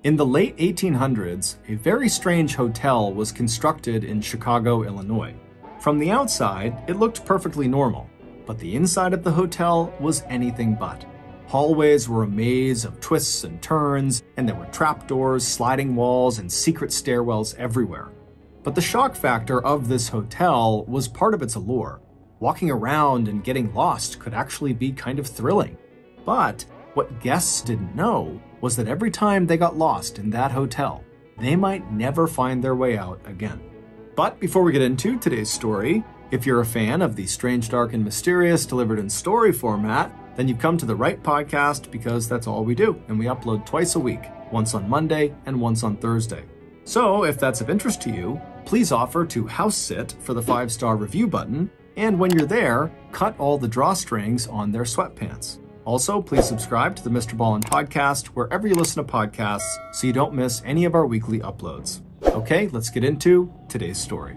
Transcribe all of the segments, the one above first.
In the late 1800s, a very strange hotel was constructed in Chicago, Illinois. From the outside, it looked perfectly normal, but the inside of the hotel was anything but. Hallways were a maze of twists and turns, and there were trapdoors, sliding walls, and secret stairwells everywhere. But the shock factor of this hotel was part of its allure. Walking around and getting lost could actually be kind of thrilling. But what guests didn't know was that every time they got lost in that hotel, they might never find their way out again. But before we get into today's story, if you're a fan of the strange, dark, and mysterious delivered in story format, then you've come to the right podcast because that's all we do, and we upload twice a week, once on Monday and once on Thursday. So if that's of interest to you, please offer to house sit for the 5-star review button, and when you're there, cut all the drawstrings on their sweatpants. Also, please subscribe to the MrBallen podcast wherever you listen to podcasts so you don't miss any of our weekly uploads. Okay, let's get into today's story.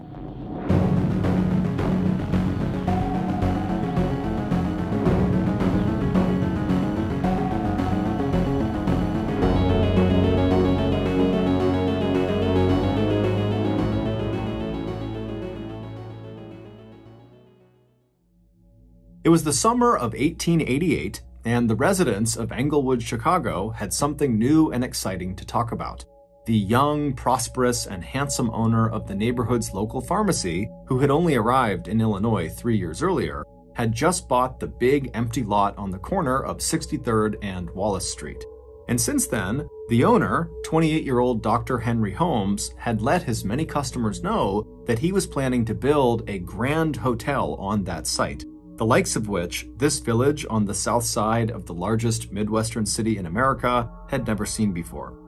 It was the summer of 1888, and the residents of Englewood, Chicago had something new and exciting to talk about. The young, prosperous, and handsome owner of the neighborhood's local pharmacy, who had only arrived in Illinois 3 years earlier, had just bought the big empty lot on the corner of 63rd and Wallace Street. And since then, the owner, 28-year-old Dr. Henry Holmes, had let his many customers know that he was planning to build a grand hotel on that site, the likes of which this village on the south side of the largest Midwestern city in America had never seen before.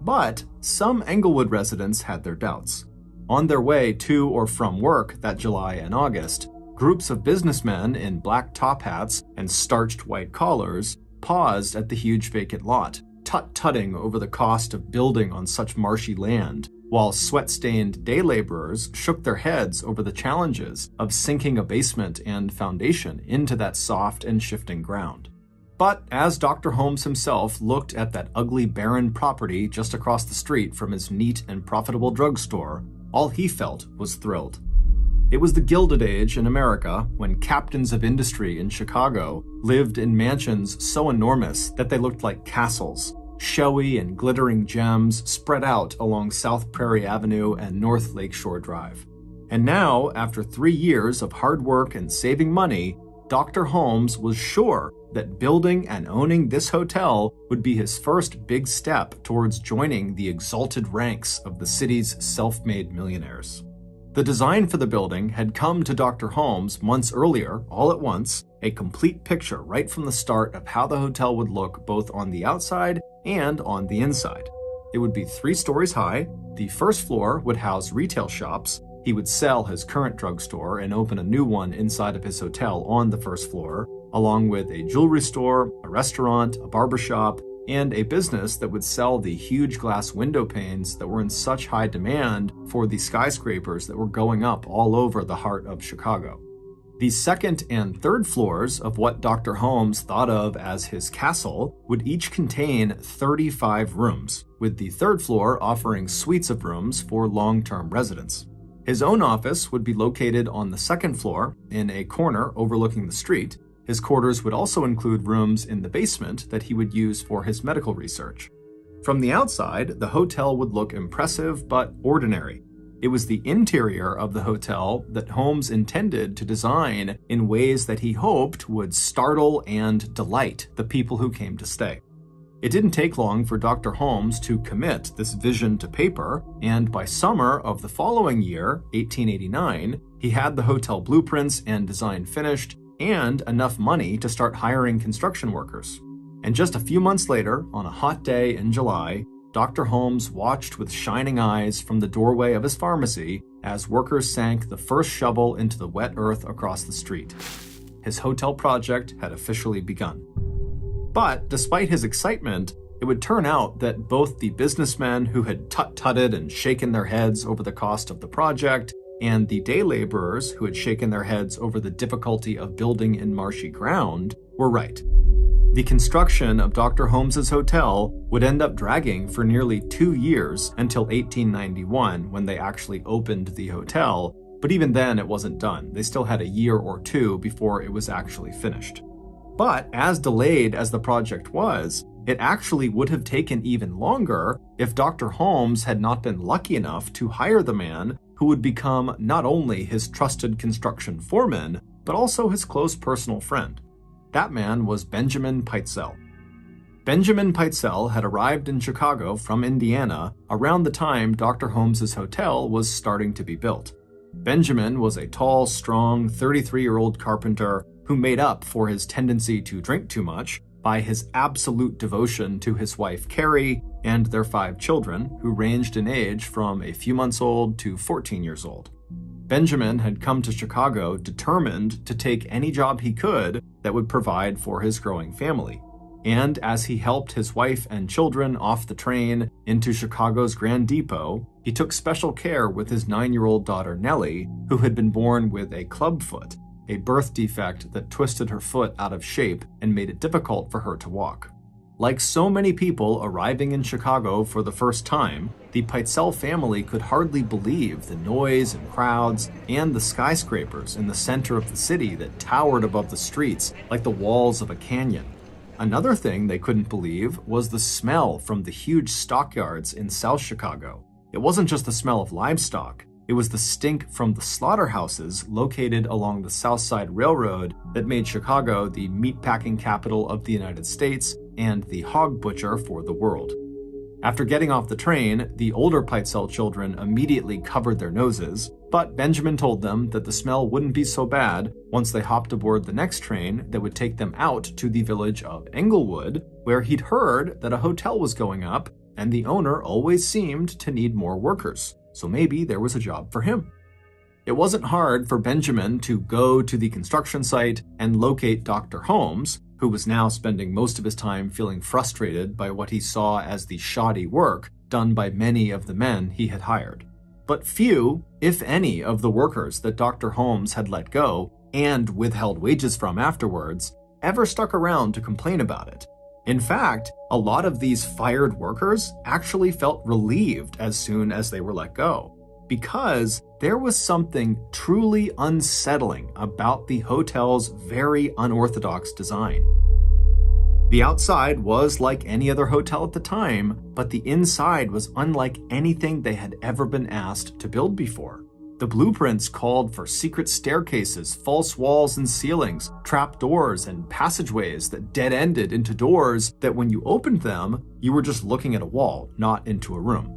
But some Englewood residents had their doubts. On their way to or from work that July and August, groups of businessmen in black top hats and starched white collars paused at the huge vacant lot, tut-tutting over the cost of building on such marshy land, while sweat-stained day laborers shook their heads over the challenges of sinking a basement and foundation into that soft and shifting ground. But as Dr. Holmes himself looked at that ugly, barren property just across the street from his neat and profitable drugstore, all he felt was thrilled. It was the Gilded Age in America, when captains of industry in Chicago lived in mansions so enormous that they looked like castles, showy and glittering gems spread out along South Prairie Avenue and North Lakeshore Drive. And now, after 3 years of hard work and saving money, Dr. Holmes was sure that building and owning this hotel would be his first big step towards joining the exalted ranks of the city's self-made millionaires. The design for the building had come to Dr. Holmes months earlier, all at once, a complete picture right from the start of how the hotel would look both on the outside and on the inside. It would be 3 stories high. The first floor would house retail shops. He would sell his current drugstore and open a new one inside of his hotel on the first floor, along with a jewelry store, a restaurant, a barbershop, and a business that would sell the huge glass window panes that were in such high demand for the skyscrapers that were going up all over the heart of Chicago. The second and third floors of what Dr. Holmes thought of as his castle would each contain 35 rooms, with the third floor offering suites of rooms for long-term residents. His own office would be located on the second floor, in a corner overlooking the street. His quarters would also include rooms in the basement that he would use for his medical research. From the outside, the hotel would look impressive but ordinary. It was the interior of the hotel that Holmes intended to design in ways that he hoped would startle and delight the people who came to stay. It didn't take long for Dr. Holmes to commit this vision to paper, and by summer of the following year, 1889, he had the hotel blueprints and design finished, and enough money to start hiring construction workers. And just a few months later, on a hot day in July, Dr. Holmes watched with shining eyes from the doorway of his pharmacy as workers sank the first shovel into the wet earth across the street. His hotel project had officially begun. But despite his excitement, it would turn out that both the businessmen who had tut-tutted and shaken their heads over the cost of the project and the day laborers who had shaken their heads over the difficulty of building in marshy ground were right. The construction of Dr. Holmes's hotel would end up dragging for nearly 2 years until 1891 when they actually opened the hotel, but even then it wasn't done. They still had a year or two before it was actually finished. But as delayed as the project was, it actually would have taken even longer if Dr. Holmes had not been lucky enough to hire the man who would become not only his trusted construction foreman, but also his close personal friend. That man was Benjamin Pitezel. Benjamin Pitezel had arrived in Chicago from Indiana around the time Dr. Holmes's hotel was starting to be built. Benjamin was a tall, strong, 33-year-old carpenter who made up for his tendency to drink too much by his absolute devotion to his wife Carrie and their 5 children, who ranged in age from a few months old to 14 years old. Benjamin had come to Chicago determined to take any job he could that would provide for his growing family. And as he helped his wife and children off the train into Chicago's Grand Depot, he took special care with his 9-year-old daughter Nellie, who had been born with a clubfoot, a birth defect that twisted her foot out of shape and made it difficult for her to walk. Like so many people arriving in Chicago for the first time, the Pitezel family could hardly believe the noise and crowds and the skyscrapers in the center of the city that towered above the streets like the walls of a canyon. Another thing they couldn't believe was the smell from the huge stockyards in South Chicago. It wasn't just the smell of livestock. It was the stink from the slaughterhouses located along the South Side Railroad that made Chicago the meatpacking capital of the United States and the hog butcher for the world. After getting off the train, the older Pitezel children immediately covered their noses, but Benjamin told them that the smell wouldn't be so bad once they hopped aboard the next train that would take them out to the village of Englewood, where he'd heard that a hotel was going up, and the owner always seemed to need more workers, so maybe there was a job for him. It wasn't hard for Benjamin to go to the construction site and locate Dr. Holmes, who was now spending most of his time feeling frustrated by what he saw as the shoddy work done by many of the men he had hired. But few, if any, of the workers that Dr. Holmes had let go and withheld wages from afterwards ever stuck around to complain about it. In fact, a lot of these fired workers actually felt relieved as soon as they were let go, because there was something truly unsettling about the hotel's very unorthodox design. The outside was like any other hotel at the time, but the inside was unlike anything they had ever been asked to build before. The blueprints called for secret staircases, false walls and ceilings, trap doors, and passageways that dead-ended into doors that when you opened them, you were just looking at a wall, not into a room.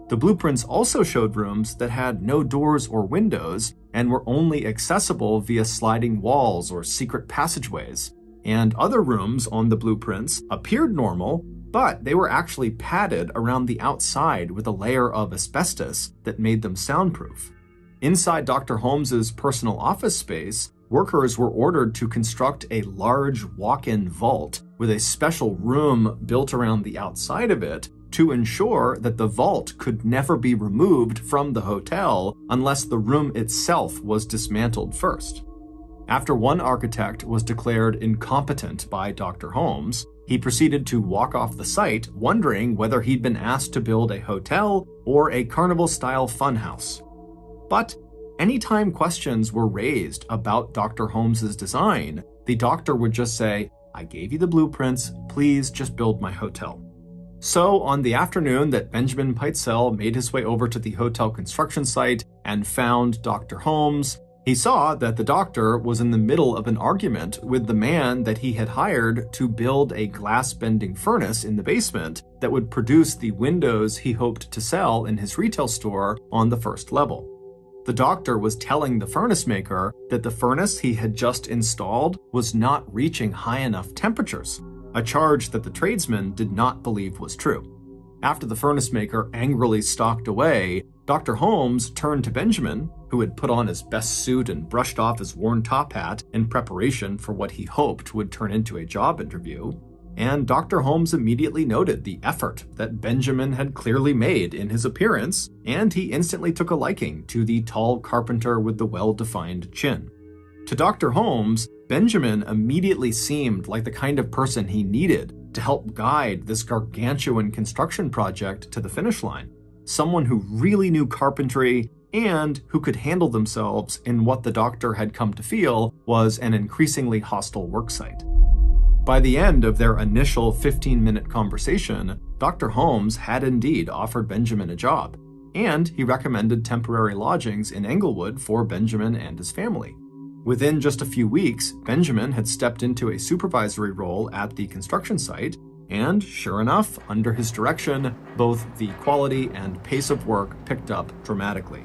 The blueprints also showed rooms that had no doors or windows and were only accessible via sliding walls or secret passageways. And other rooms on the blueprints appeared normal, but they were actually padded around the outside with a layer of asbestos that made them soundproof. Inside Dr. Holmes's personal office space, workers were ordered to construct a large walk-in vault with a special room built around the outside of it to ensure that the vault could never be removed from the hotel unless the room itself was dismantled first. After one architect was declared incompetent by Dr. Holmes, he proceeded to walk off the site, wondering whether he'd been asked to build a hotel or a carnival-style funhouse. But anytime questions were raised about Dr. Holmes's design, the doctor would just say, "I gave you the blueprints, please just build my hotel." So on the afternoon that Benjamin Pitezel made his way over to the hotel construction site and found Dr. Holmes, he saw that the doctor was in the middle of an argument with the man that he had hired to build a glass-bending furnace in the basement that would produce the windows he hoped to sell in his retail store on the first level. The doctor was telling the furnace maker that the furnace he had just installed was not reaching high enough temperatures, a charge that the tradesman did not believe was true. After the furnace maker angrily stalked away, Dr. Holmes turned to Benjamin, who had put on his best suit and brushed off his worn top hat in preparation for what he hoped would turn into a job interview. And Dr. Holmes immediately noted the effort that Benjamin had clearly made in his appearance, and he instantly took a liking to the tall carpenter with the well-defined chin. To Dr. Holmes, Benjamin immediately seemed like the kind of person he needed to help guide this gargantuan construction project to the finish line. Someone who really knew carpentry and who could handle themselves in what the doctor had come to feel was an increasingly hostile worksite. By the end of their initial 15-minute conversation, Dr. Holmes had indeed offered Benjamin a job, and he recommended temporary lodgings in Englewood for Benjamin and his family. Within just a few weeks, Benjamin had stepped into a supervisory role at the construction site, and sure enough, under his direction, both the quality and pace of work picked up dramatically.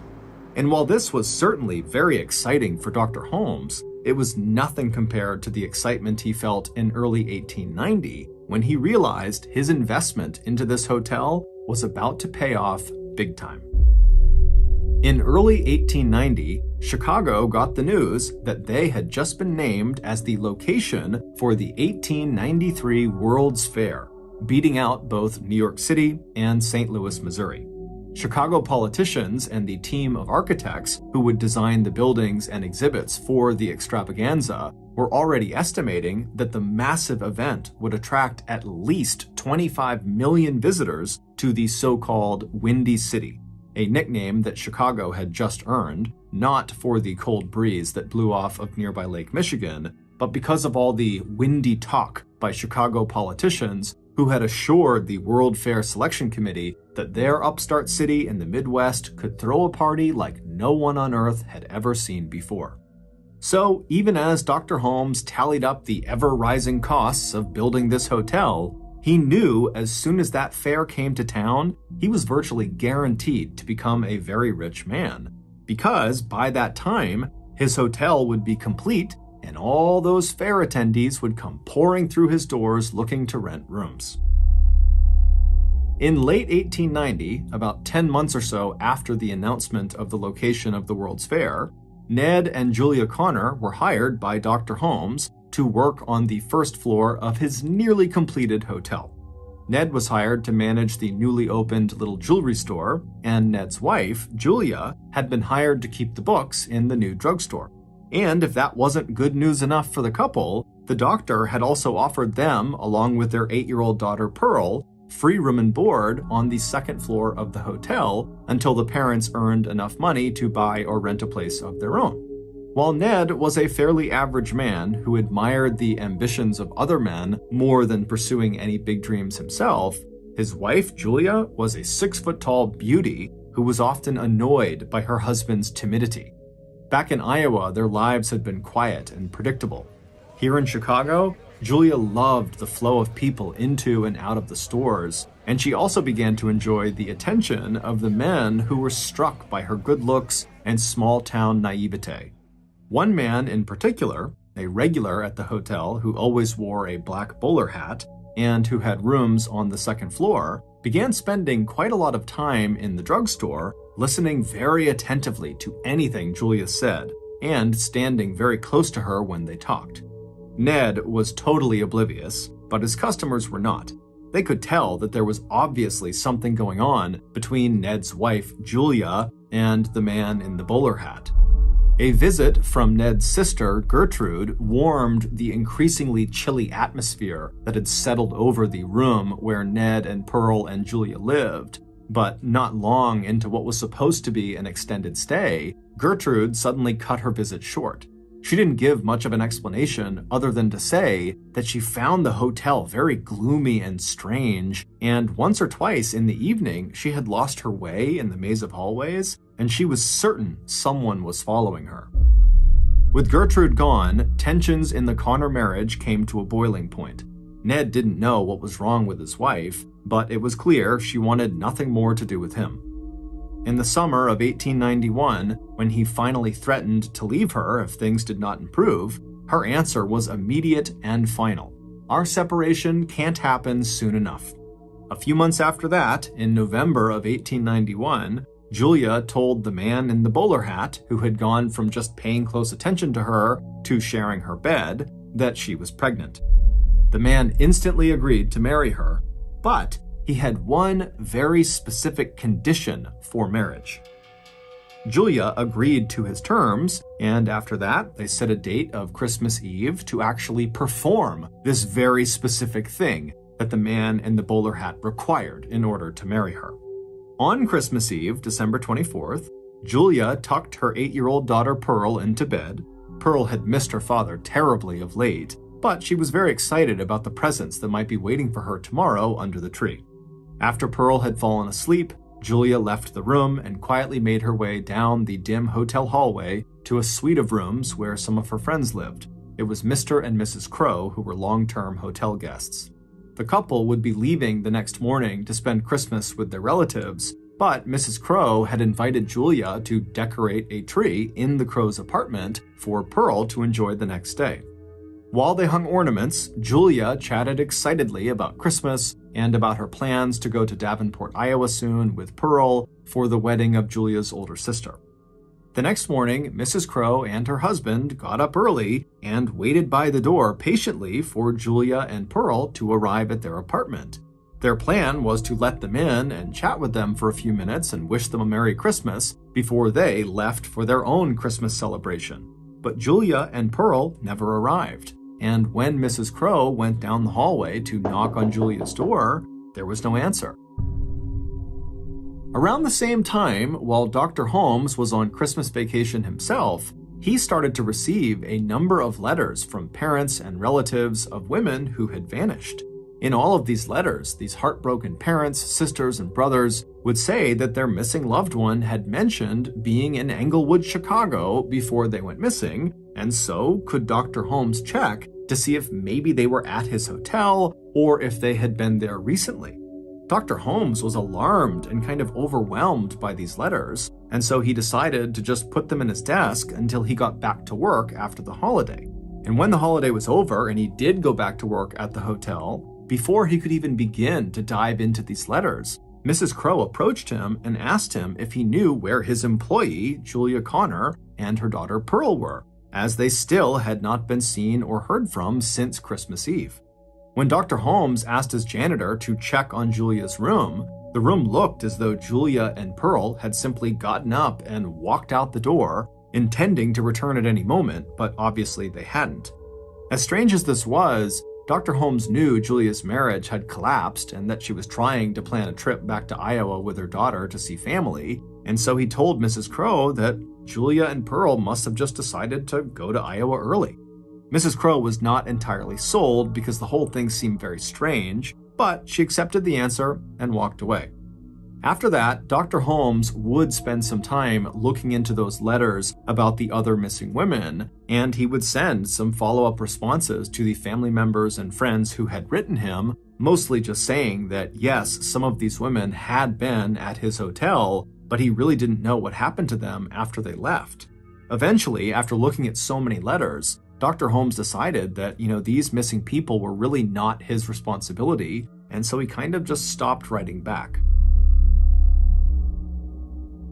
And while this was certainly very exciting for Dr. Holmes, it was nothing compared to the excitement he felt in early 1890 when he realized his investment into this hotel was about to pay off big time. In early 1890, Chicago got the news that they had just been named as the location for the 1893 World's Fair, beating out both New York City and St. Louis, Missouri. Chicago politicians and the team of architects who would design the buildings and exhibits for the extravaganza were already estimating that the massive event would attract at least 25 million visitors to the so-called Windy City, a nickname that Chicago had just earned, not for the cold breeze that blew off of nearby Lake Michigan, but because of all the windy talk by Chicago politicians who had assured the World Fair Selection Committee that their upstart city in the Midwest could throw a party like no one on earth had ever seen before. So even as Dr. Holmes tallied up the ever-rising costs of building this hotel, he knew as soon as that fair came to town, he was virtually guaranteed to become a very rich man, because by that time, his hotel would be complete and all those fair attendees would come pouring through his doors looking to rent rooms. In late 1890, about 10 months or so after the announcement of the location of the World's Fair, Ned and Julia Connor were hired by Dr. Holmes to work on the first floor of his nearly completed hotel. Ned was hired to manage the newly opened little jewelry store, and Ned's wife, Julia, had been hired to keep the books in the new drugstore. And if that wasn't good news enough for the couple, the doctor had also offered them, along with their 8-year-old daughter Pearl, free room and board on the second floor of the hotel until the parents earned enough money to buy or rent a place of their own. While Ned was a fairly average man who admired the ambitions of other men more than pursuing any big dreams himself, his wife, Julia, was a 6-foot-tall beauty who was often annoyed by her husband's timidity. Back in Iowa, their lives had been quiet and predictable. Here in Chicago, Julia loved the flow of people into and out of the stores, and she also began to enjoy the attention of the men who were struck by her good looks and small-town naivete. One man in particular, a regular at the hotel who always wore a black bowler hat and who had rooms on the second floor, began spending quite a lot of time in the drugstore, listening very attentively to anything Julia said, and standing very close to her when they talked. Ned was totally oblivious, but his customers were not. They could tell that there was obviously something going on between Ned's wife, Julia, and the man in the bowler hat. A visit from Ned's sister, Gertrude, warmed the increasingly chilly atmosphere that had settled over the room where Ned and Pearl and Julia lived. But not long into what was supposed to be an extended stay, Gertrude suddenly cut her visit short. She didn't give much of an explanation other than to say that she found the hotel very gloomy and strange, and once or twice in the evening she had lost her way in the maze of hallways, and she was certain someone was following her. With Gertrude gone, tensions in the Connor marriage came to a boiling point. Ned didn't know what was wrong with his wife, but it was clear she wanted nothing more to do with him. In the summer of 1891, when he finally threatened to leave her if things did not improve, her answer was immediate and final. Our separation can't happen soon enough. A few months after that, in November of 1891, Julia told the man in the bowler hat, who had gone from just paying close attention to her to sharing her bed, that she was pregnant. The man instantly agreed to marry her, but he had one very specific condition for marriage. Julia agreed to his terms, and after that, they set a date of Christmas Eve to actually perform this very specific thing that the man in the bowler hat required in order to marry her. On Christmas Eve, December 24th, Julia tucked her 8-year-old daughter Pearl into bed. Pearl had missed her father terribly of late, but she was very excited about the presents that might be waiting for her tomorrow under the tree. After Pearl had fallen asleep, Julia left the room and quietly made her way down the dim hotel hallway to a suite of rooms where some of her friends lived. It was Mr. and Mrs. Crow, who were long-term hotel guests. The couple would be leaving the next morning to spend Christmas with their relatives, but Mrs. Crow had invited Julia to decorate a tree in the Crow's apartment for Pearl to enjoy the next day. While they hung ornaments, Julia chatted excitedly about Christmas and about her plans to go to Davenport, Iowa soon with Pearl for the wedding of Julia's older sister. The next morning, Mrs. Crow and her husband got up early and waited by the door patiently for Julia and Pearl to arrive at their apartment. Their plan was to let them in and chat with them for a few minutes and wish them a Merry Christmas before they left for their own Christmas celebration. But Julia and Pearl never arrived. And when Mrs. Crow went down the hallway to knock on Julia's door, there was no answer. Around the same time, while Dr. Holmes was on Christmas vacation himself, he started to receive a number of letters from parents and relatives of women who had vanished. In all of these letters, these heartbroken parents, sisters, and brothers would say that their missing loved one had mentioned being in Englewood, Chicago before they went missing, and so could Dr. Holmes check to see if maybe they were at his hotel or if they had been there recently. Dr. Holmes was alarmed and kind of overwhelmed by these letters, and so he decided to just put them in his desk until he got back to work after the holiday. And when the holiday was over and he did go back to work at the hotel, before he could even begin to dive into these letters, Mrs. Crow approached him and asked him if he knew where his employee, Julia Connor, and her daughter Pearl were, as they still had not been seen or heard from since Christmas Eve. When Dr. Holmes asked his janitor to check on Julia's room, the room looked as though Julia and Pearl had simply gotten up and walked out the door, intending to return at any moment, but obviously they hadn't. As strange as this was, Dr. Holmes knew Julia's marriage had collapsed and that she was trying to plan a trip back to Iowa with her daughter to see family, and so he told Mrs. Crow that Julia and Pearl must have just decided to go to Iowa early. Mrs. Crow was not entirely sold because the whole thing seemed very strange, but she accepted the answer and walked away. After that, Dr. Holmes would spend some time looking into those letters about the other missing women, and he would send some follow-up responses to the family members and friends who had written him, mostly just saying that yes, some of these women had been at his hotel, but he really didn't know what happened to them after they left. Eventually, after looking at so many letters, Dr. Holmes decided that, these missing people were really not his responsibility, and so he kind of just stopped writing back.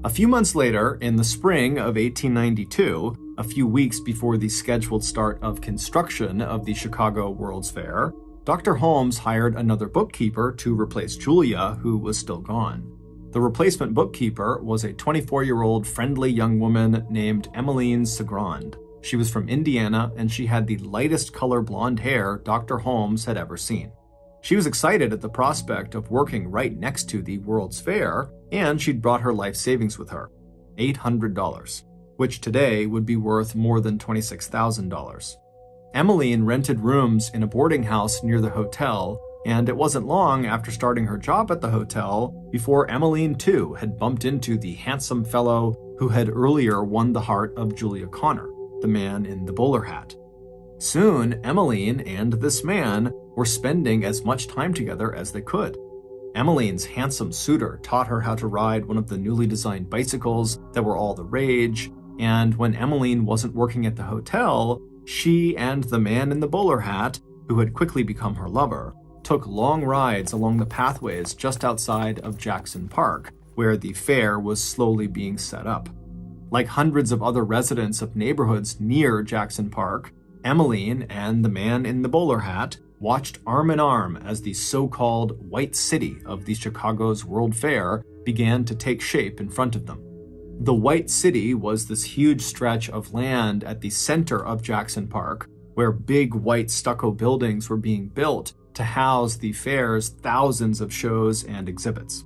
A few months later, in the spring of 1892, a few weeks before the scheduled start of construction of the Chicago World's Fair, Dr. Holmes hired another bookkeeper to replace Julia, who was still gone. The replacement bookkeeper was a 24-year-old friendly young woman named Emmeline Segrand. She was from Indiana, and she had the lightest color blonde hair Dr. Holmes had ever seen. She was excited at the prospect of working right next to the World's Fair, and she'd brought her life savings with her, $800, which today would be worth more than $26,000. Emmeline rented rooms in a boarding house near the hotel, and it wasn't long after starting her job at the hotel before Emmeline, too, had bumped into the handsome fellow who had earlier won the heart of Julia Connor, the man in the bowler hat. Soon, Emmeline and this man were spending as much time together as they could. Emmeline's handsome suitor taught her how to ride one of the newly designed bicycles that were all the rage, and when Emmeline wasn't working at the hotel, she and the man in the bowler hat, who had quickly become her lover, took long rides along the pathways just outside of Jackson Park, where the fair was slowly being set up. Like hundreds of other residents of neighborhoods near Jackson Park, Emmeline and the man in the bowler hat watched arm in arm as the so-called White City of the Chicago's World Fair began to take shape in front of them. The White City was this huge stretch of land at the center of Jackson Park, where big white stucco buildings were being built to house the fair's thousands of shows and exhibits.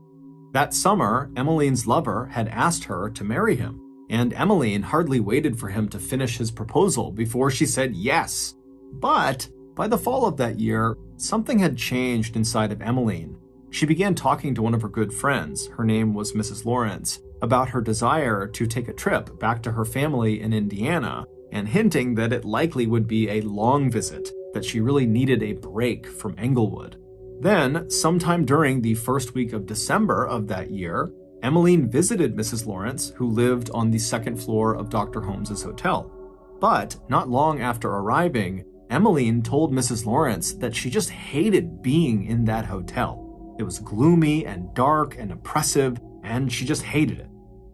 That summer, Emmeline's lover had asked her to marry him, and Emmeline hardly waited for him to finish his proposal before she said yes. But by the fall of that year, something had changed inside of Emmeline. She began talking to one of her good friends, her name was Mrs. Lawrence, about her desire to take a trip back to her family in Indiana, and hinting that it likely would be a long visit, that she really needed a break from Englewood. Then, sometime during the first week of December of that year, Emmeline visited Mrs. Lawrence, who lived on the second floor of Dr. Holmes's hotel. But not long after arriving, Emmeline told Mrs. Lawrence that she just hated being in that hotel. It was gloomy and dark and oppressive, and she just hated it.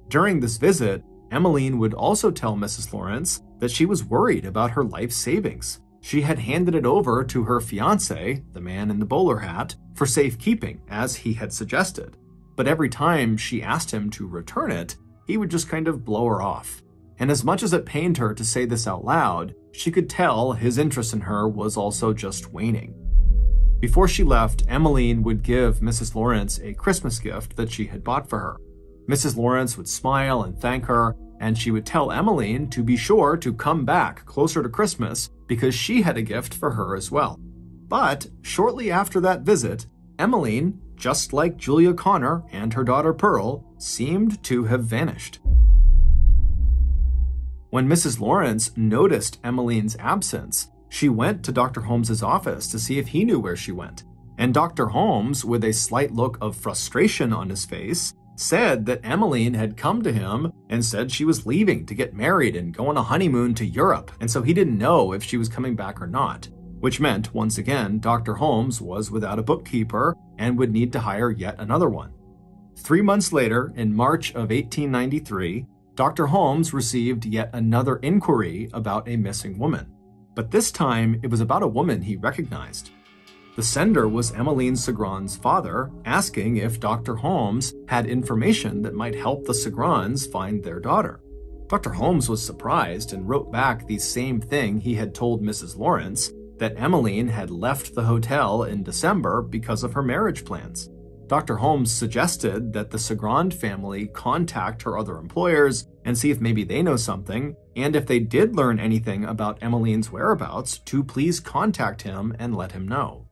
During this visit, Emmeline would also tell Mrs. Lawrence that she was worried about her life savings. She had handed it over to her fiancé, the man in the bowler hat, for safekeeping, as he had suggested. But every time she asked him to return it, he would just kind of blow her off. And as much as it pained her to say this out loud, she could tell his interest in her was also just waning. Before she left, Emmeline would give Mrs. Lawrence a Christmas gift that she had bought for her. Mrs. Lawrence would smile and thank her, and she would tell Emmeline to be sure to come back closer to Christmas because she had a gift for her as well. But shortly after that visit, Emmeline, just like Julia Connor and her daughter Pearl, seemed to have vanished. When Mrs. Lawrence noticed Emmeline's absence, she went to Dr. Holmes's office to see if he knew where she went. And Dr. Holmes, with a slight look of frustration on his face, said that Emmeline had come to him and said she was leaving to get married and go on a honeymoon to Europe, and so he didn't know if she was coming back or not. Which meant, once again, Dr. Holmes was without a bookkeeper and would need to hire yet another one. 3 months later, in March of 1893, Dr. Holmes received yet another inquiry about a missing woman. But this time, it was about a woman he recognized. The sender was Emmeline Segran's father, asking if Dr. Holmes had information that might help the Segrans find their daughter. Dr. Holmes was surprised and wrote back the same thing he had told Mrs. Lawrence, that Emmeline had left the hotel in December because of her marriage plans. Dr. Holmes suggested that the Segrand family contact her other employers and see if maybe they know something, and if they did learn anything about Emmeline's whereabouts, to please contact him and let him know.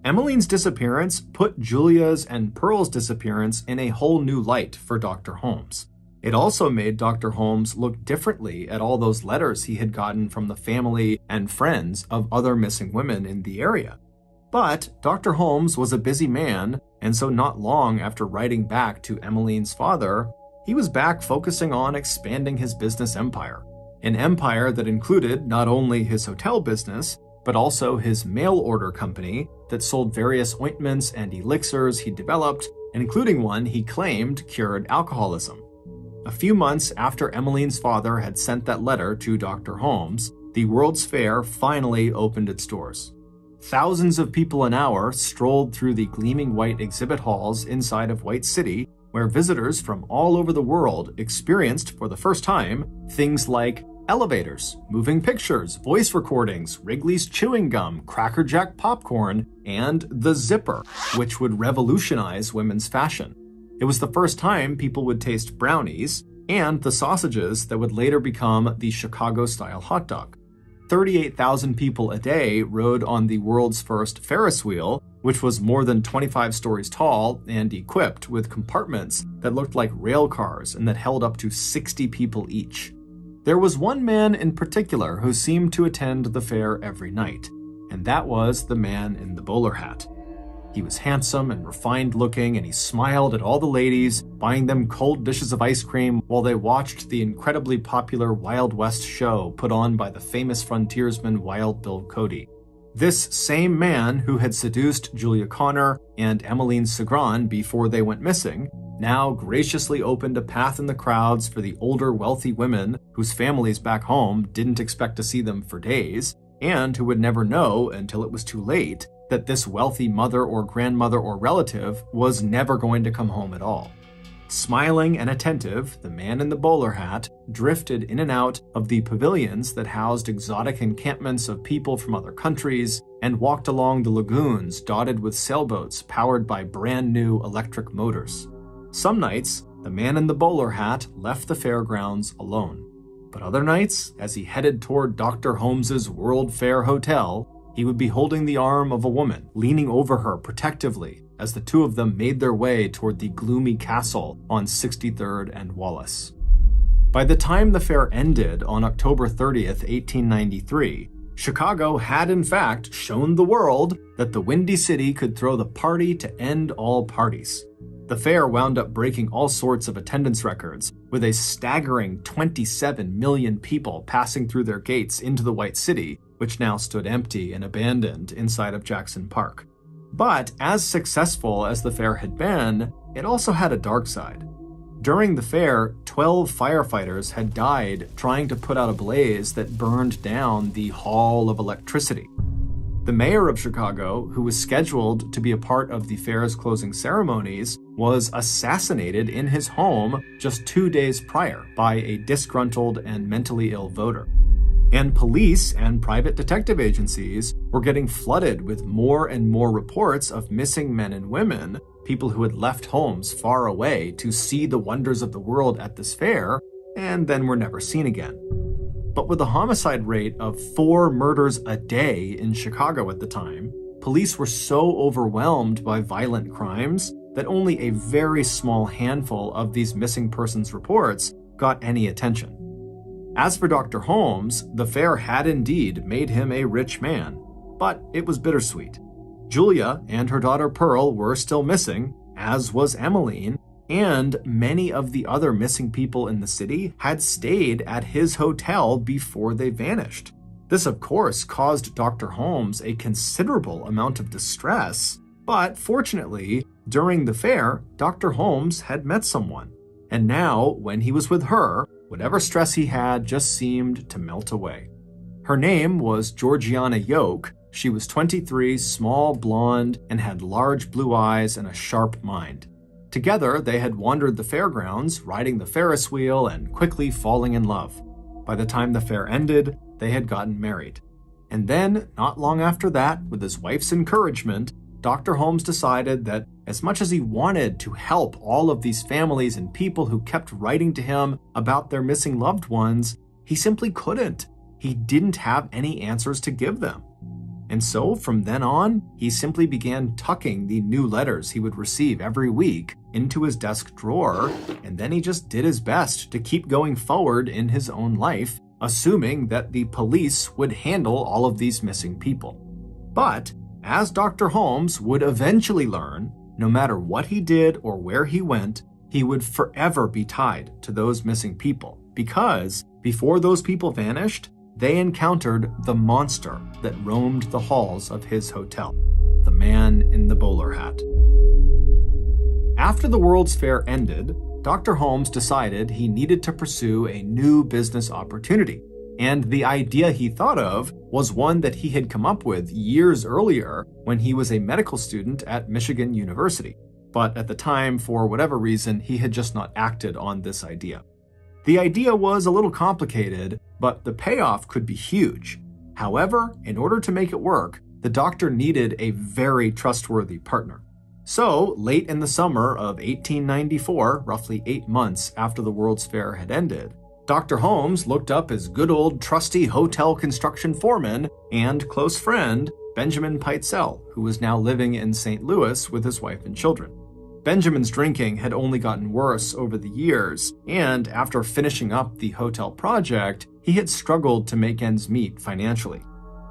Emmeline's disappearance put Julia's and Pearl's disappearance in a whole new light for Dr. Holmes. It also made Dr. Holmes look differently at all those letters he had gotten from the family and friends of other missing women in the area. But Dr. Holmes was a busy man, and so not long after writing back to Emmeline's father, he was back focusing on expanding his business empire. An empire that included not only his hotel business, but also his mail order company that sold various ointments and elixirs he developed, including one he claimed cured alcoholism. A few months after Emmeline's father had sent that letter to Dr. Holmes, the World's Fair finally opened its doors. Thousands of people an hour strolled through the gleaming white exhibit halls inside of White City, where visitors from all over the world experienced for the first time things like elevators, moving pictures, voice recordings, Wrigley's chewing gum, Cracker Jack popcorn, and the zipper, which would revolutionize women's fashion. It was the first time people would taste brownies and the sausages that would later become the Chicago-style hot dog. 38,000 people a day rode on the world's first Ferris wheel, which was more than 25 stories tall and equipped with compartments that looked like rail cars and that held up to 60 people each. There was one man in particular who seemed to attend the fair every night, and that was the man in the bowler hat. He was handsome and refined looking, and he smiled at all the ladies, buying them cold dishes of ice cream while they watched the incredibly popular Wild West show put on by the famous frontiersman Wild Bill Cody. This same man who had seduced Julia Connor and Emmeline Segran before they went missing now graciously opened a path in the crowds for the older wealthy women whose families back home didn't expect to see them for days, and who would never know until it was too late that this wealthy mother or grandmother or relative was never going to come home at all. Smiling and attentive, the man in the bowler hat drifted in and out of the pavilions that housed exotic encampments of people from other countries and walked along the lagoons dotted with sailboats powered by brand new electric motors. Some nights, the man in the bowler hat left the fairgrounds alone. But other nights, as he headed toward Dr. Holmes's World Fair Hotel, he would be holding the arm of a woman, leaning over her protectively as the two of them made their way toward the gloomy castle on 63rd and Wallace. By the time the fair ended on October 30th, 1893, Chicago had in fact shown the world that the Windy City could throw the party to end all parties. The fair wound up breaking all sorts of attendance records, with a staggering 27 million people passing through their gates into the White City, which now stood empty and abandoned inside of Jackson Park. But as successful as the fair had been, it also had a dark side. During the fair, 12 firefighters had died trying to put out a blaze that burned down the Hall of Electricity. The mayor of Chicago, who was scheduled to be a part of the fair's closing ceremonies, was assassinated in his home just 2 days prior by a disgruntled and mentally ill voter. And police and private detective agencies were getting flooded with more and more reports of missing men and women, people who had left homes far away to see the wonders of the world at this fair, and then were never seen again. But with a homicide rate of 4 murders a day in Chicago at the time, police were so overwhelmed by violent crimes that only a very small handful of these missing persons reports got any attention. As for Dr. Holmes, the fair had indeed made him a rich man, but it was bittersweet. Julia and her daughter Pearl were still missing, as was Emmeline, and many of the other missing people in the city had stayed at his hotel before they vanished. This, of course, caused Dr. Holmes a considerable amount of distress, but fortunately, during the fair, Dr. Holmes had met someone, and now, when he was with her, whatever stress he had just seemed to melt away. Her name was Georgiana Yoke. She was 23, small, blonde, and had large blue eyes and a sharp mind. Together, they had wandered the fairgrounds, riding the Ferris wheel and quickly falling in love. By the time the fair ended, they had gotten married. And then, not long after that, with his wife's encouragement, Dr. Holmes decided that as much as he wanted to help all of these families and people who kept writing to him about their missing loved ones, he simply couldn't. He didn't have any answers to give them. And so, from then on, he simply began tucking the new letters he would receive every week into his desk drawer, and then he just did his best to keep going forward in his own life, assuming that the police would handle all of these missing people. But, as Dr. Holmes would eventually learn, no matter what he did or where he went, he would forever be tied to those missing people, because before those people vanished, they encountered the monster that roamed the halls of his hotel, the man in the bowler hat. After the World's Fair ended, Dr. Holmes decided he needed to pursue a new business opportunity, and the idea he thought of was one that he had come up with years earlier when he was a medical student at Michigan University. But at the time, for whatever reason, he had just not acted on this idea. The idea was a little complicated, but the payoff could be huge. However, in order to make it work, the doctor needed a very trustworthy partner. So, late in the summer of 1894, roughly 8 months after the World's Fair had ended, Dr. Holmes looked up his good old trusty hotel construction foreman and close friend, Benjamin Pitezel, who was now living in St. Louis with his wife and children. Benjamin's drinking had only gotten worse over the years, and after finishing up the hotel project, he had struggled to make ends meet financially.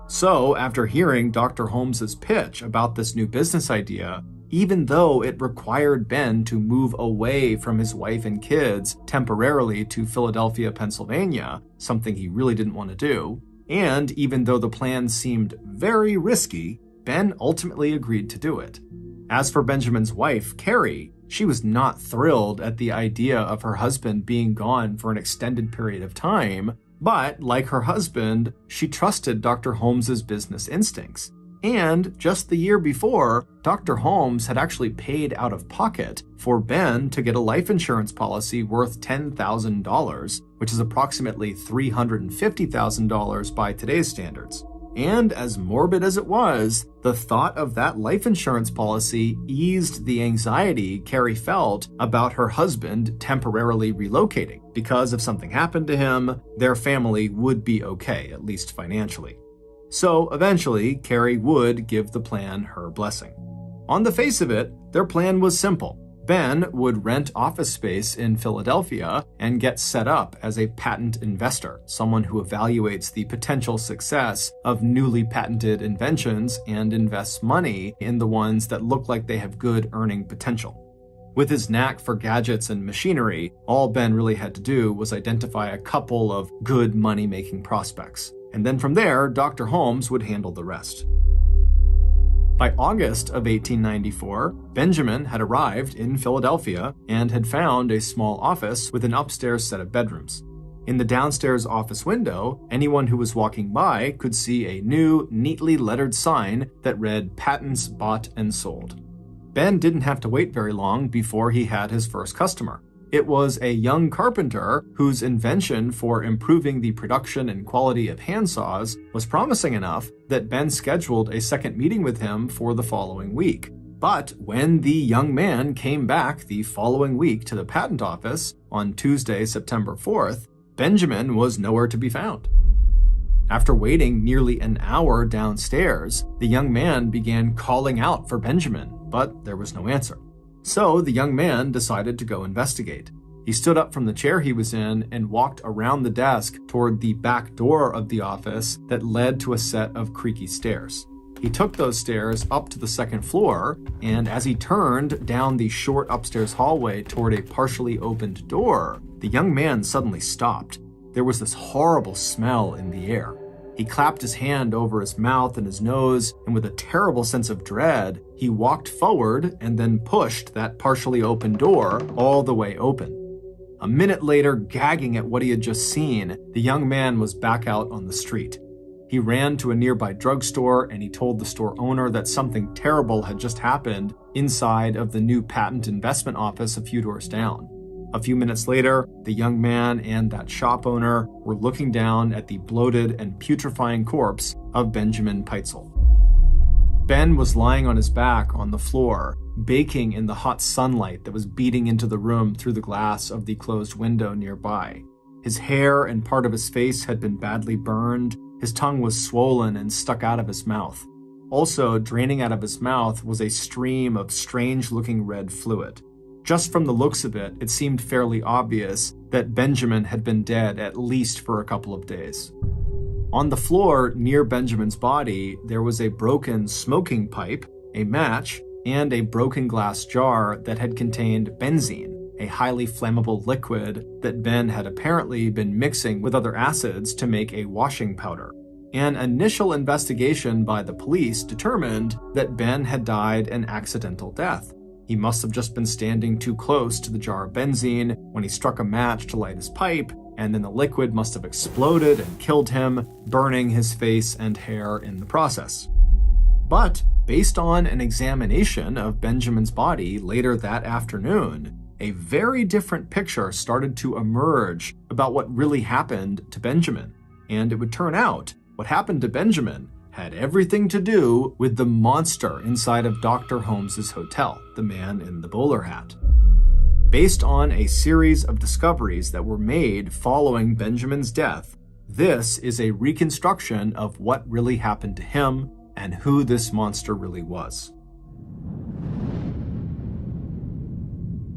So, after hearing Dr. Holmes's pitch about this new business idea, even though it required Ben to move away from his wife and kids temporarily to Philadelphia, Pennsylvania, something he really didn't want to do, and even though the plan seemed very risky, Ben ultimately agreed to do it. As for Benjamin's wife, Carrie, she was not thrilled at the idea of her husband being gone for an extended period of time, but like her husband, she trusted Dr. Holmes's business instincts. And just the year before, Dr. Holmes had actually paid out of pocket for Ben to get a life insurance policy worth $10,000, which is approximately $350,000 by today's standards. And as morbid as it was, the thought of that life insurance policy eased the anxiety Carrie felt about her husband temporarily relocating, because if something happened to him, their family would be okay, at least financially. So eventually, Carrie would give the plan her blessing. On the face of it, their plan was simple. Ben would rent office space in Philadelphia and get set up as a patent investor, someone who evaluates the potential success of newly patented inventions and invests money in the ones that look like they have good earning potential. With his knack for gadgets and machinery, all Ben really had to do was identify a couple of good money-making prospects. And then from there, Dr. Holmes would handle the rest. By August of 1894, Benjamin had arrived in Philadelphia and had found a small office with an upstairs set of bedrooms. In the downstairs office window, anyone who was walking by could see a new, neatly lettered sign that read "Patents Bought and Sold." Ben didn't have to wait very long before he had his first customer. It was a young carpenter whose invention for improving the production and quality of handsaws was promising enough that Ben scheduled a second meeting with him for the following week. But when the young man came back the following week to the patent office on Tuesday, September 4th, Benjamin was nowhere to be found. After waiting nearly an hour downstairs, the young man began calling out for Benjamin, but there was no answer. So the young man decided to go investigate. He stood up from the chair he was in and walked around the desk toward the back door of the office that led to a set of creaky stairs. He took those stairs up to the second floor, and as he turned down the short upstairs hallway toward a partially opened door, the young man suddenly stopped. There was this horrible smell in the air. He clapped his hand over his mouth and his nose, and with a terrible sense of dread, he walked forward and then pushed that partially open door all the way open. A minute later, gagging at what he had just seen, the young man was back out on the street. He ran to a nearby drugstore and he told the store owner that something terrible had just happened inside of the new patent investment office a few doors down. A few minutes later, the young man and that shop owner were looking down at the bloated and putrefying corpse of Benjamin Peitzel. Ben was lying on his back on the floor, baking in the hot sunlight that was beating into the room through the glass of the closed window nearby. His hair and part of his face had been badly burned. His tongue was swollen and stuck out of his mouth. Also, draining out of his mouth was a stream of strange-looking red fluid. Just from the looks of it, it seemed fairly obvious that Benjamin had been dead at least for a couple of days. On the floor near Benjamin's body, there was a broken smoking pipe, a match, and a broken glass jar that had contained benzene, a highly flammable liquid that Ben had apparently been mixing with other acids to make a washing powder. An initial investigation by the police determined that Ben had died an accidental death. He must have just been standing too close to the jar of benzene when he struck a match to light his pipe, and then the liquid must have exploded and killed him, burning his face and hair in the process. But based on an examination of Benjamin's body later that afternoon, a very different picture started to emerge about what really happened to Benjamin. And it would turn out what happened to Benjamin had everything to do with the monster inside of Dr. Holmes's hotel, the man in the bowler hat. Based on a series of discoveries that were made following Benjamin's death, this is a reconstruction of what really happened to him and who this monster really was.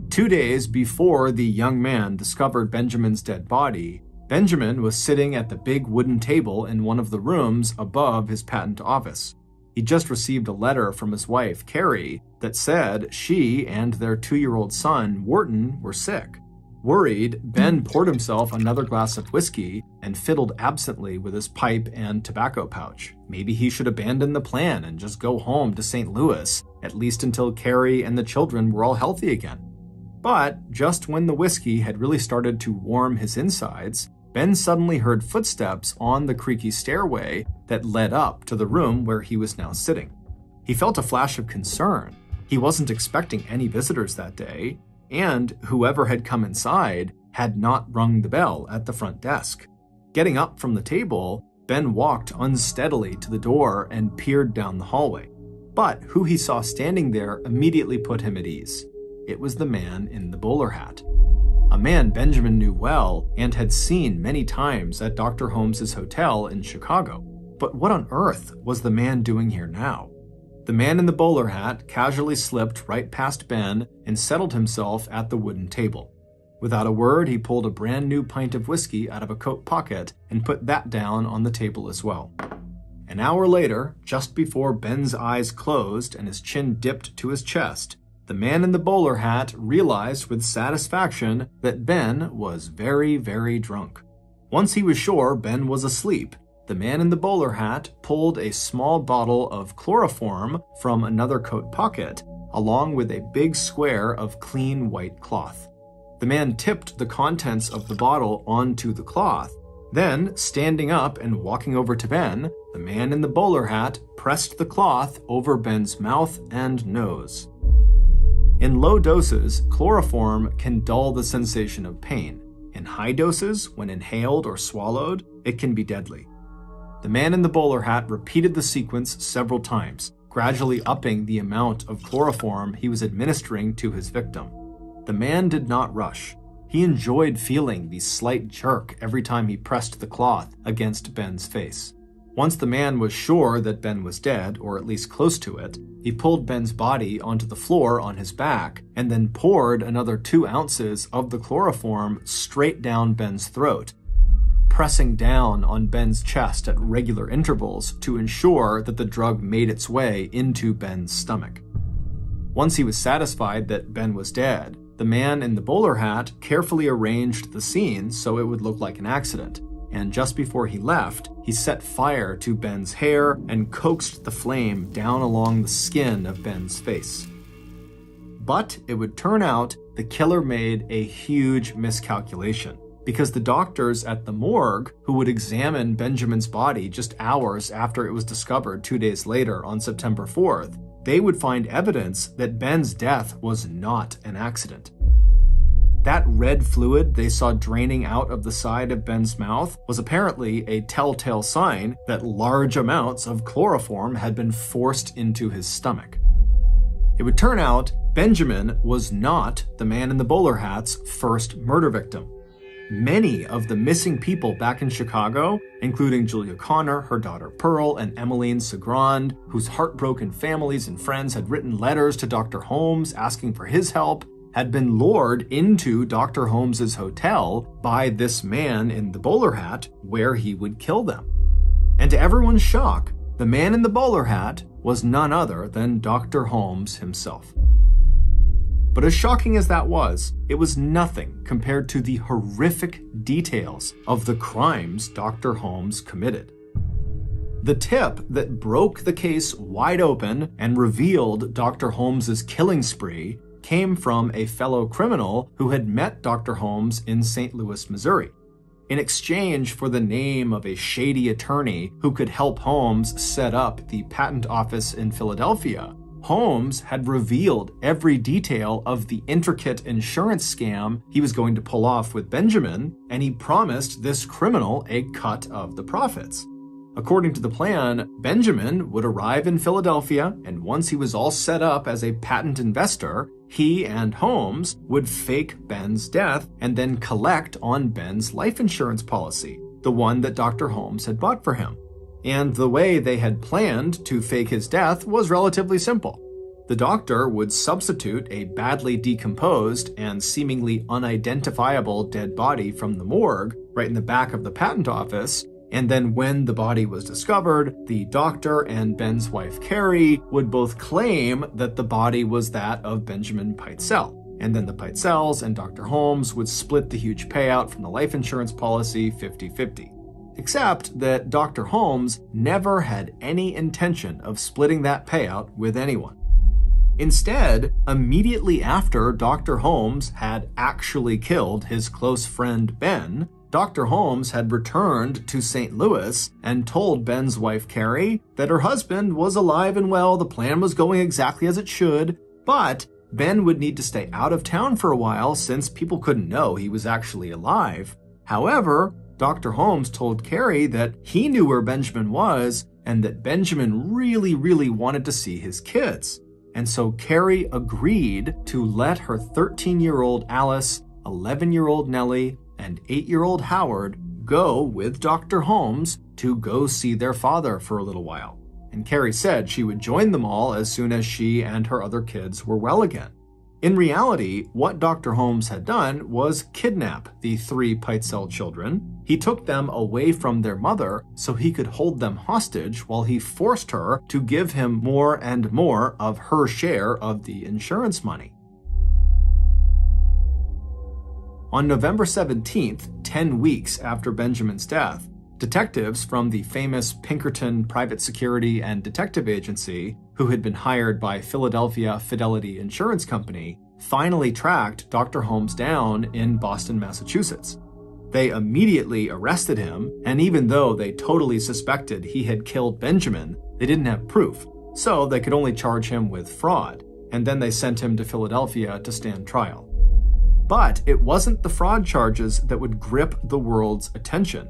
2 days before the young man discovered Benjamin's dead body, Benjamin was sitting at the big wooden table in one of the rooms above his patent office. He just received a letter from his wife, Carrie, that said she and their 2-year-old son, Wharton, were sick. Worried, Ben poured himself another glass of whiskey and fiddled absently with his pipe and tobacco pouch. Maybe he should abandon the plan and just go home to St. Louis, at least until Carrie and the children were all healthy again. But just when the whiskey had really started to warm his insides, Ben suddenly heard footsteps on the creaky stairway that led up to the room where he was now sitting. He felt a flash of concern. He wasn't expecting any visitors that day, and whoever had come inside had not rung the bell at the front desk. Getting up from the table, Ben walked unsteadily to the door and peered down the hallway. But who he saw standing there immediately put him at ease. It was the man in the bowler hat. A man Benjamin knew well and had seen many times at Dr. Holmes's hotel in Chicago. But what on earth was the man doing here now? The man in the bowler hat casually slipped right past Ben and settled himself at the wooden table. Without a word, he pulled a brand new pint of whiskey out of a coat pocket and put that down on the table as well. An hour later, just before Ben's eyes closed and his chin dipped to his chest, the man in the bowler hat realized with satisfaction that Ben was very, very drunk. Once he was sure Ben was asleep, the man in the bowler hat pulled a small bottle of chloroform from another coat pocket, along with a big square of clean white cloth. The man tipped the contents of the bottle onto the cloth. Then, standing up and walking over to Ben, the man in the bowler hat pressed the cloth over Ben's mouth and nose. In low doses, chloroform can dull the sensation of pain. In high doses, when inhaled or swallowed, it can be deadly. The man in the bowler hat repeated the sequence several times, gradually upping the amount of chloroform he was administering to his victim. The man did not rush. He enjoyed feeling the slight jerk every time he pressed the cloth against Ben's face. Once the man was sure that Ben was dead, or at least close to it, he pulled Ben's body onto the floor on his back and then poured another 2 ounces of the chloroform straight down Ben's throat, pressing down on Ben's chest at regular intervals to ensure that the drug made its way into Ben's stomach. Once he was satisfied that Ben was dead, the man in the bowler hat carefully arranged the scene so it would look like an accident. And just before he left, he set fire to Ben's hair and coaxed the flame down along the skin of Ben's face. But it would turn out the killer made a huge miscalculation, because the doctors at the morgue who would examine Benjamin's body just hours after it was discovered 2 days later on September 4th, they would find evidence that Ben's death was not an accident. That red fluid they saw draining out of the side of Ben's mouth was apparently a telltale sign that large amounts of chloroform had been forced into his stomach. It would turn out Benjamin was not the man in the bowler hat's first murder victim. Many of the missing people back in Chicago, including Julia Connor, her daughter Pearl, and Emmeline Segrand, whose heartbroken families and friends had written letters to Dr. Holmes asking for his help, had been lured into Dr. Holmes's hotel by this man in the bowler hat where he would kill them. And to everyone's shock, the man in the bowler hat was none other than Dr. Holmes himself. But as shocking as that was, it was nothing compared to the horrific details of the crimes Dr. Holmes committed. The tip that broke the case wide open and revealed Dr. Holmes's killing spree came from a fellow criminal who had met Dr. Holmes in St. Louis, Missouri. In exchange for the name of a shady attorney who could help Holmes set up the patent office in Philadelphia, Holmes had revealed every detail of the intricate insurance scam he was going to pull off with Benjamin, and he promised this criminal a cut of the profits. According to the plan, Benjamin would arrive in Philadelphia, and once he was all set up as a patent investor, he and Holmes would fake Ben's death and then collect on Ben's life insurance policy, the one that Dr. Holmes had bought for him. And the way they had planned to fake his death was relatively simple. The doctor would substitute a badly decomposed and seemingly unidentifiable dead body from the morgue right in the back of the patent office, and then when the body was discovered, the doctor and Ben's wife Carrie would both claim that the body was that of Benjamin Pitezel. And then the Pitezels and Dr. Holmes would split the huge payout from the life insurance policy 50-50. Except that Dr. Holmes never had any intention of splitting that payout with anyone. Instead, immediately after Dr. Holmes had actually killed his close friend Ben, Dr. Holmes had returned to St. Louis and told Ben's wife Carrie that her husband was alive and well, the plan was going exactly as it should, but Ben would need to stay out of town for a while since people couldn't know he was actually alive. However, Dr. Holmes told Carrie that he knew where Benjamin was and that Benjamin really wanted to see his kids. And so Carrie agreed to let her 13-year-old Alice, 11-year-old Nellie, and 8-year-old Howard go with Dr. Holmes to go see their father for a little while. And Carrie said she would join them all as soon as she and her other kids were well again. In reality, what Dr. Holmes had done was kidnap the 3 Pitezel children. He took them away from their mother so he could hold them hostage while he forced her to give him more and more of her share of the insurance money. On November 17th, 10 weeks after Benjamin's death, detectives from the famous Pinkerton Private Security and Detective Agency, who had been hired by Philadelphia Fidelity Insurance Company, finally tracked Dr. Holmes down in Boston, Massachusetts. They immediately arrested him, and even though they totally suspected he had killed Benjamin, they didn't have proof, so they could only charge him with fraud, and then they sent him to Philadelphia to stand trial. But it wasn't the fraud charges that would grip the world's attention.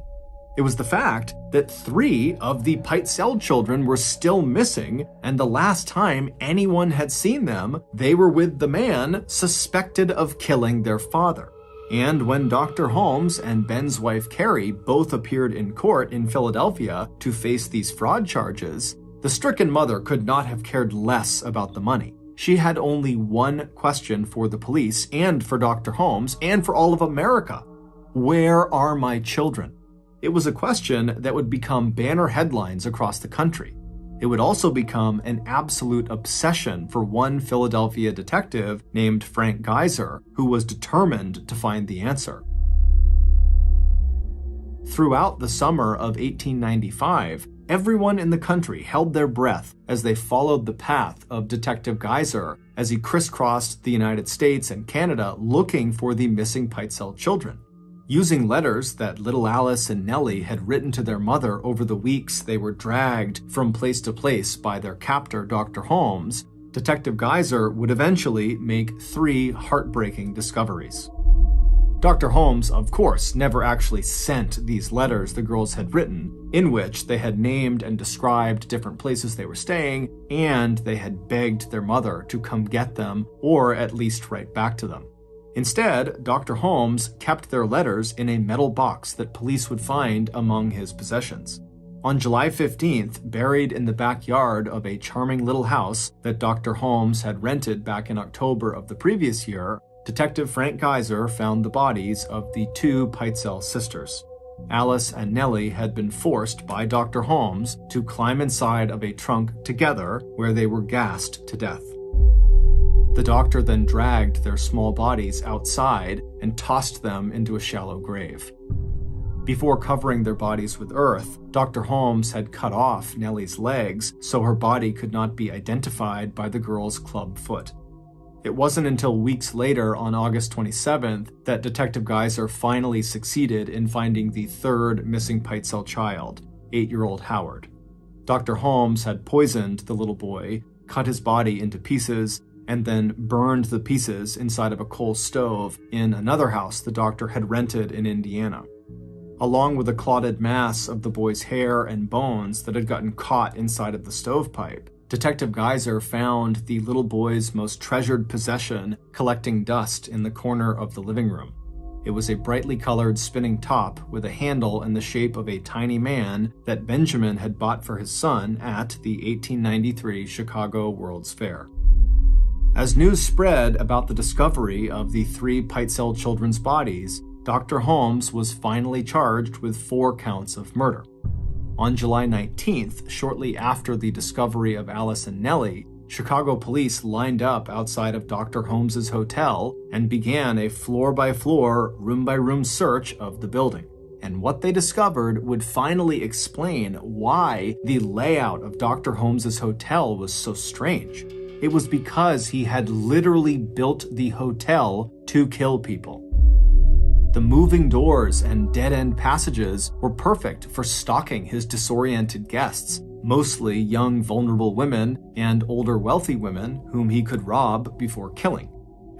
It was the fact that 3 of the Pitezel children were still missing, and the last time anyone had seen them, they were with the man suspected of killing their father. And when Dr. Holmes and Ben's wife Carrie both appeared in court in Philadelphia to face these fraud charges, the stricken mother could not have cared less about the money. She had only one question for the police and for Dr. Holmes and for all of America. Where are my children? It was a question that would become banner headlines across the country. It would also become an absolute obsession for one Philadelphia detective named Frank Geyser, who was determined to find the answer. Throughout the summer of 1895, everyone in the country held their breath as they followed the path of Detective Geyser as he crisscrossed the United States and Canada looking for the missing Pitezel children. Using letters that little Alice and Nellie had written to their mother over the weeks they were dragged from place to place by their captor, Dr. Holmes, Detective Geyser would eventually make 3 heartbreaking discoveries. Dr. Holmes, of course, never actually sent these letters the girls had written, in which they had named and described different places they were staying, and they had begged their mother to come get them or at least write back to them. Instead, Dr. Holmes kept their letters in a metal box that police would find among his possessions. On July 15th, buried in the backyard of a charming little house that Dr. Holmes had rented back in October of the previous year, Detective Frank Geyser found the bodies of the 2 Pitezel sisters. Alice and Nellie had been forced by Dr. Holmes to climb inside of a trunk together where they were gassed to death. The doctor then dragged their small bodies outside and tossed them into a shallow grave. Before covering their bodies with earth, Dr. Holmes had cut off Nellie's legs so her body could not be identified by the girl's club foot. It wasn't until weeks later, on August 27th, that Detective Geyser finally succeeded in finding the 3rd missing Pitezel child, 8-year-old Howard. Dr. Holmes had poisoned the little boy, cut his body into pieces, and then burned the pieces inside of a coal stove in another house the doctor had rented in Indiana. Along with a clotted mass of the boy's hair and bones that had gotten caught inside of the stovepipe, Detective Geyser found the little boy's most treasured possession collecting dust in the corner of the living room. It was a brightly colored spinning top with a handle in the shape of a tiny man that Benjamin had bought for his son at the 1893 Chicago World's Fair. As news spread about the discovery of the 3 Pitezel children's bodies, Dr. Holmes was finally charged with 4 counts of murder. On July 19th, shortly after the discovery of Alice and Nellie, Chicago police lined up outside of Dr. Holmes's hotel and began a floor-by-floor, room-by-room search of the building. And what they discovered would finally explain why the layout of Dr. Holmes's hotel was so strange. It was because he had literally built the hotel to kill people. The moving doors and dead-end passages were perfect for stalking his disoriented guests, mostly young vulnerable women and older wealthy women whom he could rob before killing.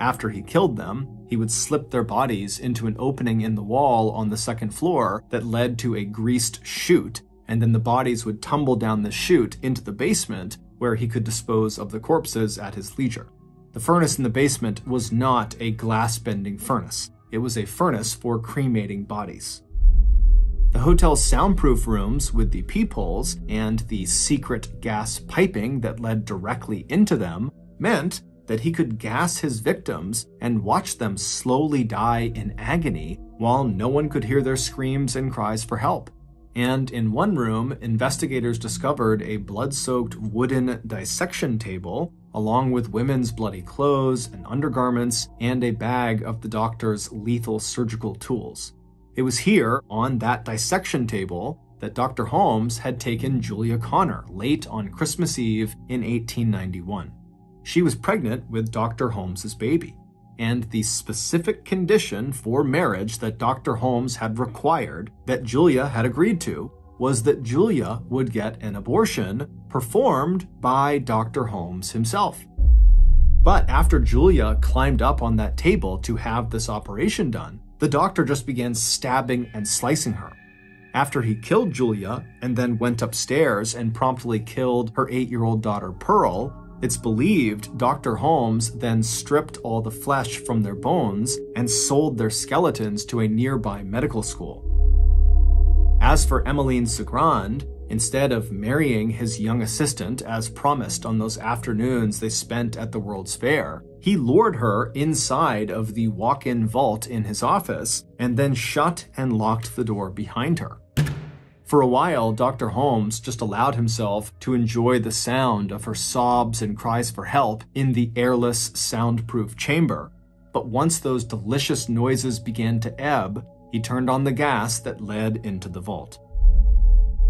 After he killed them, he would slip their bodies into an opening in the wall on the second floor that led to a greased chute, and then the bodies would tumble down the chute into the basement where he could dispose of the corpses at his leisure. The furnace in the basement was not a glass-bending furnace. It was a furnace for cremating bodies. The hotel's soundproof rooms with the peepholes and the secret gas piping that led directly into them meant that he could gas his victims and watch them slowly die in agony while no one could hear their screams and cries for help. And in one room, investigators discovered a blood-soaked wooden dissection table along with women's bloody clothes and undergarments and a bag of the doctor's lethal surgical tools. It was here, on that dissection table, that Dr. Holmes had taken Julia Connor late on Christmas Eve in 1891. She was pregnant with Dr. Holmes's baby, and the specific condition for marriage that Dr. Holmes had required, that Julia had agreed to, was that Julia would get an abortion performed by Dr. Holmes himself. But after Julia climbed up on that table to have this operation done, the doctor just began stabbing and slicing her. After he killed Julia and then went upstairs and promptly killed her 8-year-old daughter Pearl, it's believed Dr. Holmes then stripped all the flesh from their bones and sold their skeletons to a nearby medical school. As for Emmeline Cigrand, instead of marrying his young assistant as promised on those afternoons they spent at the World's Fair, he lured her inside of the walk-in vault in his office and then shut and locked the door behind her. For a while, Dr. Holmes just allowed himself to enjoy the sound of her sobs and cries for help in the airless, soundproof chamber. But once those delicious noises began to ebb, he turned on the gas that led into the vault.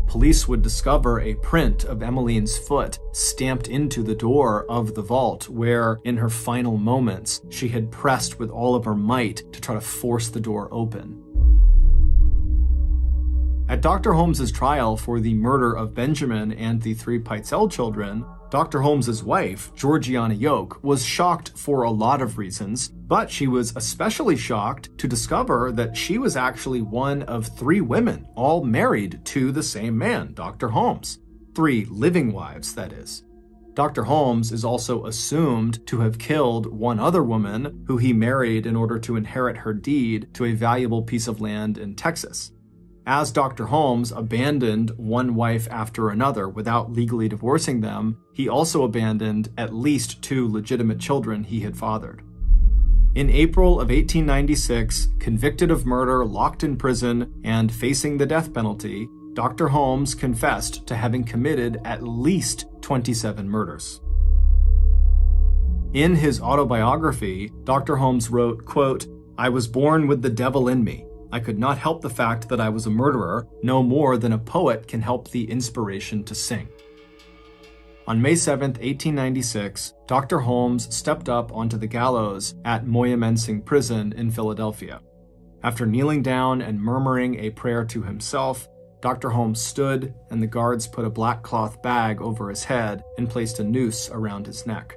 Police would discover a print of Emmeline's foot stamped into the door of the vault where, in her final moments, she had pressed with all of her might to try to force the door open. At Dr. Holmes's trial for the murder of Benjamin and the 3 Pitezel children, Dr. Holmes's wife, Georgiana Yoke, was shocked for a lot of reasons, but she was especially shocked to discover that she was actually one of 3 women, all married to the same man, Dr. Holmes. 3 living wives, that is. Dr. Holmes is also assumed to have killed one other woman who he married in order to inherit her deed to a valuable piece of land in Texas. As Dr. Holmes abandoned one wife after another without legally divorcing them, he also abandoned at least 2 legitimate children he had fathered. In April of 1896, convicted of murder, locked in prison, and facing the death penalty, Dr. Holmes confessed to having committed at least 27 murders. In his autobiography, Dr. Holmes wrote, quote, "I was born with the devil in me. I could not help the fact that I was a murderer, no more than a poet can help the inspiration to sing." On May 7, 1896, Dr. Holmes stepped up onto the gallows at Moyamensing Prison in Philadelphia. After kneeling down and murmuring a prayer to himself, Dr. Holmes stood, and the guards put a black cloth bag over his head and placed a noose around his neck.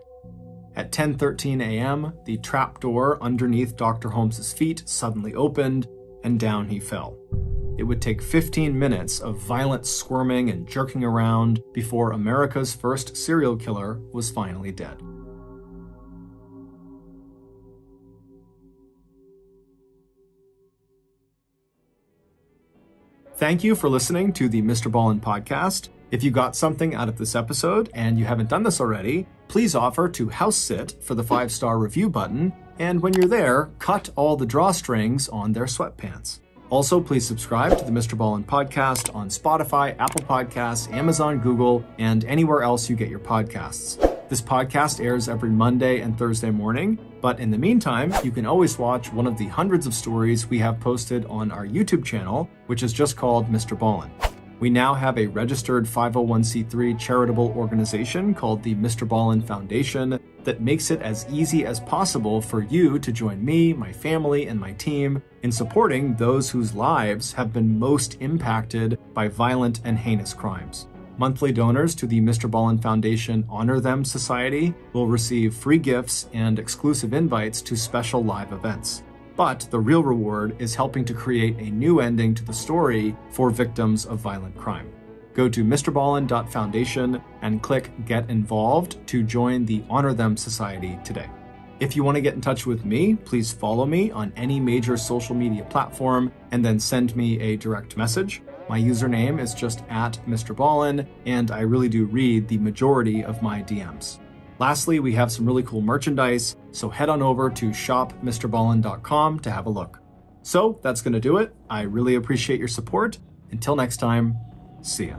At 10:13 a.m., the trapdoor underneath Dr. Holmes's feet suddenly opened, and down he fell. It would take 15 minutes of violent squirming and jerking around before America's first serial killer was finally dead. Thank you for listening to the MrBallen podcast. If you got something out of this episode and you haven't done this already, please offer to house sit for the 5-star review button, and when you're there, cut all the drawstrings on their sweatpants. Also, please subscribe to the MrBallen podcast on Spotify, Apple Podcasts, Amazon, Google, and anywhere else you get your podcasts. This podcast airs every Monday and Thursday morning, but in the meantime, you can always watch one of the hundreds of stories we have posted on our YouTube channel, which is just called MrBallen. We now have a registered 501c3 charitable organization called the MrBallen Foundation that makes it as easy as possible for you to join me, my family, and my team in supporting those whose lives have been most impacted by violent and heinous crimes. Monthly donors to the MrBallen Foundation Honor Them Society will receive free gifts and exclusive invites to special live events. But the real reward is helping to create a new ending to the story for victims of violent crime. Go to MrBallen.Foundation and click Get Involved to join the Honor Them Society today. If you want to get in touch with me, please follow me on any major social media platform and then send me a direct message. My username is just @MrBallen, and I really do read the majority of my DMs. Lastly, we have some really cool merchandise, so head on over to shopmrballen.com to have a look. So that's going to do it. I really appreciate your support. Until next time, see ya.